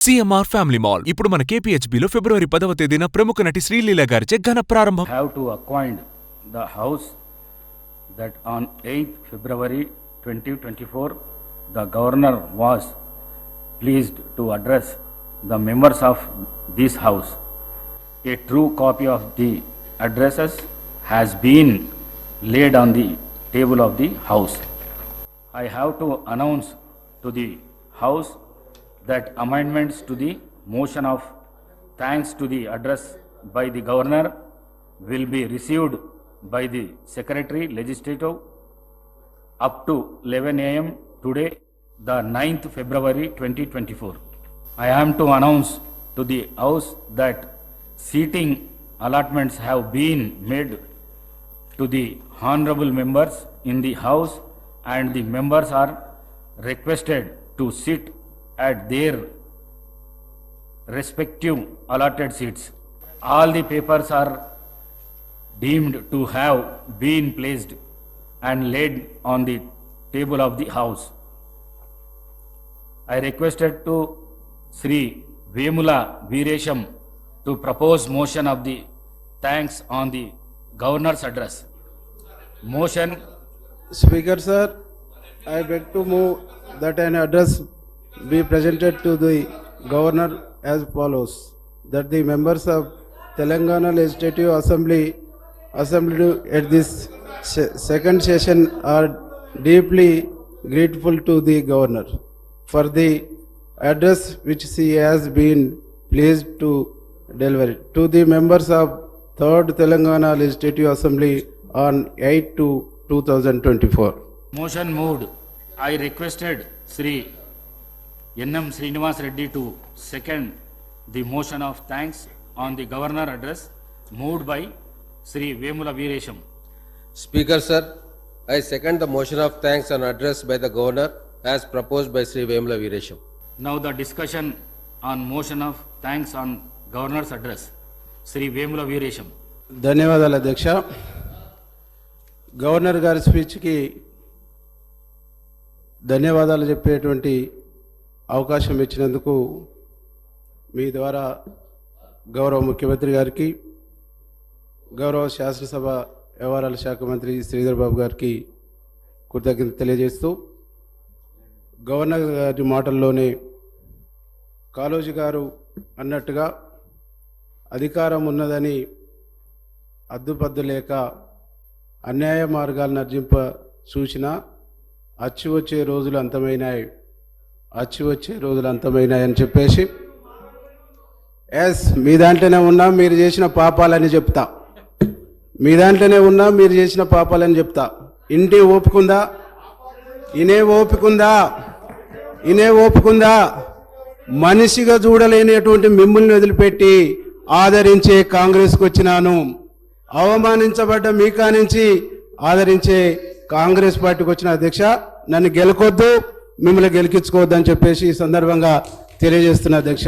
CMR family mall ఇప్పుడు మన కేపీహెచ్బీలో ఫిబ్రవరి 10వ తేదీన ప్రముఖ నటి శ్రీలీల గారిచే ఘన ప్రారంభం. Have to acquire the house that on 8th February 2024 the governor was pleased to address the members of this house. A true copy of the addresses has been laid on the table of the house. I have to announce to the house that amendments to the motion of thanks to the address by the governor will be received by the secretary legislative up to 11 a.m. today, the 9th February 2024. I am to announce to the house that seating allotments have been made to the honorable members in the house and the members are requested to sit at their respective allotted seats. All the papers are deemed to have been placed and laid on the table of the house. I requested to Sri Vemula Veeresham to propose motion of the thanks on the governor's address. Motion. Speaker sir, I beg to move that an address be presented to the governor as follows: that the members of Telangana Legislative Assembly assembled at this second session are deeply grateful to the governor for the address which she has been pleased to deliver to the members of 3rd Telangana Legislative Assembly on 8/2/2024. Motion moved. I requested Sri N.M. Srinivas Reddy to second the motion of thanks on the governor address moved by Sri Vemula Veeresham. Speaker sir, I second the motion of thanks on address by the governor as proposed by Sri Vemula Veeresham. Now the discussion on motion of thanks on governor's address. Sri Vemula Veeresham. ధన్యవాదాలు అధ్యక్ష. Governor గారి స్పీచ్కి ధన్యవాదాలు చెప్పేటువంటి అవకాశం ఇచ్చినందుకు మీ ద్వారా గౌరవ ముఖ్యమంత్రి గారికి, గౌరవ శాసనసభ వ్యవహారాల శాఖ మంత్రి శ్రీధర్ బాబు గారికి కృతజ్ఞత తెలియజేస్తూ, గవర్నర్ గారి మాటల్లోనే కాళోజీ గారు అన్నట్టుగా అధికారం ఉన్నదని అద్దుపద్దు లేక అన్యాయ మార్గాలను అర్జింప చూసినా అచ్చి వచ్చే రోజులు అంతమైనాయి, అచ్చి వచ్చే రోజులు అంతమైనాయి అని చెప్పేసి, మీ దాంట్లోనే ఉన్నా మీరు చేసిన పాపాలని చెప్తా, మీ దాంట్లోనే ఉన్నా మీరు చేసిన పాపాలని చెప్తా. ఇంటి ఓపుకుందా, ఇనే ఓపుకుందా, ఇనే ఓపుకుందా? మనిషిగా చూడలేనటువంటి మిమ్మల్ని వదిలిపెట్టి ఆదరించే కాంగ్రెస్కి వచ్చినాను. అవమానించబడ్డ మీ కానించి ఆదరించే కాంగ్రెస్ పార్టీకి వచ్చిన అధ్యక్ష, నన్ను గెలకొద్దు, మిమ్మల్ని గెలికించుకోవద్దు అని చెప్పేసి ఈ సందర్భంగా తెలియజేస్తున్నా అధ్యక్ష.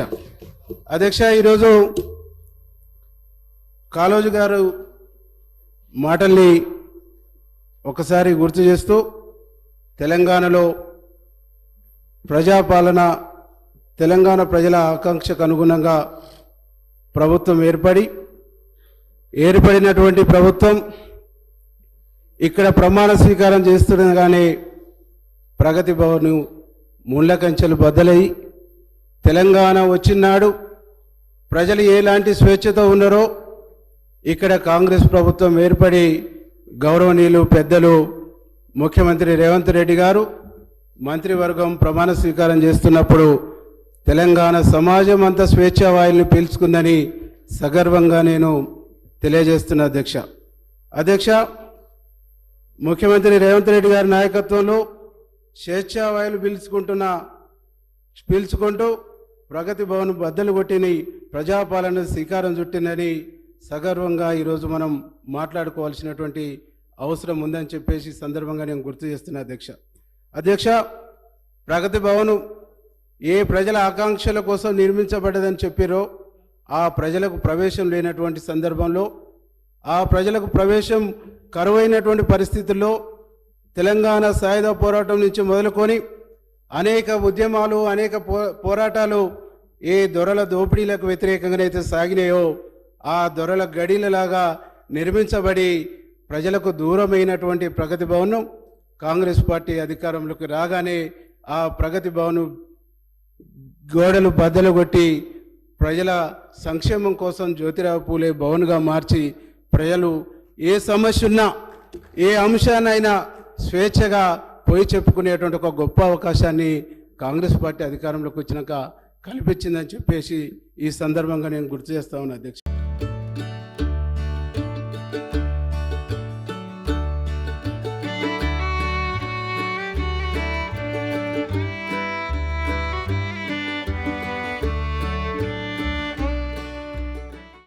అధ్యక్ష, ఈరోజు కాళోజీ గారు మాటల్ని ఒకసారి గుర్తు చేస్తూ, తెలంగాణలో ప్రజాపాలన, తెలంగాణ ప్రజల ఆకాంక్షకు అనుగుణంగా ప్రభుత్వం ఏర్పడినటువంటి ప్రభుత్వం ఇక్కడ ప్రమాణ స్వీకారం చేస్తుండగానే ప్రగతి భవన్ ముళ్ళ కంచెలు బద్దలై తెలంగాణ వచ్చినాడు ప్రజలు ఎలాంటి స్వేచ్ఛతో ఉన్నారో ఇక్కడ కాంగ్రెస్ ప్రభుత్వం ఏర్పడి గౌరవనీయులు పెద్దలు ముఖ్యమంత్రి రేవంత్ రెడ్డి గారు మంత్రివర్గం ప్రమాణ స్వీకారం చేస్తున్నప్పుడు తెలంగాణ సమాజం అంతా స్వేచ్ఛా వాయుల్ని పీల్చుకుందని సగర్వంగా నేను తెలియజేస్తున్నా అధ్యక్ష. అధ్యక్ష, ముఖ్యమంత్రి రేవంత్ రెడ్డి గారి నాయకత్వంలో స్వేచ్ఛా వాయులు పీల్చుకుంటూ ప్రగతి భవన్ బద్దలు కొట్టిని ప్రజాపాలన శ్రీకారం చుట్టిందని సగర్వంగా ఈరోజు మనం మాట్లాడుకోవాల్సినటువంటి అవసరం ఉందని చెప్పేసి సందర్భంగా నేను గుర్తు చేస్తున్నా అధ్యక్ష. అధ్యక్ష, ప్రగతి భవన్ ఏ ప్రజల ఆకాంక్షల కోసం నిర్మించబడ్డదని చెప్పారో ఆ ప్రజలకు ప్రవేశం లేనటువంటి సందర్భంలో, ఆ ప్రజలకు ప్రవేశం కరువైనటువంటి పరిస్థితుల్లో తెలంగాణ సాయుధ పోరాటం నుంచి మొదలుకొని అనేక ఉద్యమాలు, అనేక పోరాటాలు ఏ దొరల దోపిడీలకు వ్యతిరేకంగానైతే సాగినాయో ఆ దొరల గడిలలాగా నిర్మించబడి ప్రజలకు దూరమైనటువంటి ప్రగతి భవనం కాంగ్రెస్ పార్టీ అధికారంలోకి రాగానే ఆ ప్రగతి భవన్ గోడలు బద్దలు కొట్టి ప్రజల సంక్షేమం కోసం జ్యోతిరావు పూలే భవన్గా మార్చి ప్రజలు ఏ సమస్య ఉన్నా ఏ అంశాన్నైనా స్వేచ్ఛగా పోయి చెప్పుకునేటువంటి ఒక గొప్ప అవకాశాన్ని కాంగ్రెస్ పార్టీ అధికారంలోకి వచ్చినాక కల్పించిందని చెప్పేసి ఈ సందర్భంగా నేను గుర్తు చేస్తా ఉన్నా అధ్యక్ష.